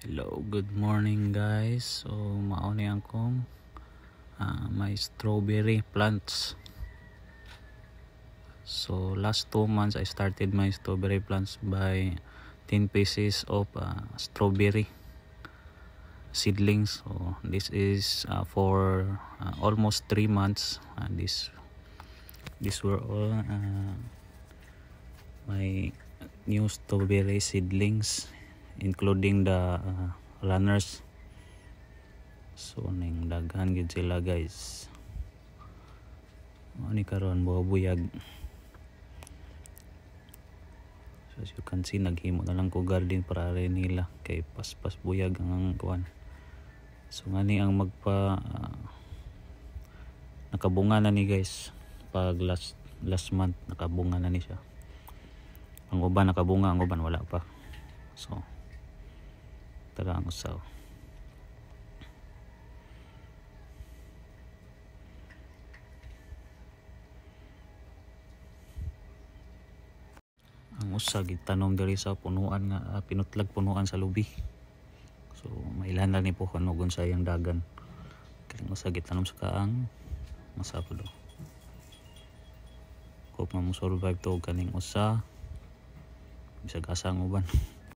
Hello, good morning guys. So mao ni akong may strawberry plants. So last 2 months I started my strawberry plants by 10 pieces of strawberry seedlings. So this is for almost 3 months. These were all my new strawberry seedlings, including the runners. So ning daghan gid sila guys. Ani karon buhabuyag. So as you can see, naghimo na lang ko garden para rin nila kay paspas buyag ang kuan. So ngani ang magpa nakabunga na ni guys. Pag last month nakabunga na ni siya. Ang uban nakabunga, ang uban wala pa. So tara ang usaw. Ang usa gitanom diri sa punuan nga pinutlag punuan sa lubi. So mailan lang ni pohon ug unsa yang dagan. Kaling usa gitanom sa kaang masapod. Kung mo survive to kaning usa bisag asa ang uban.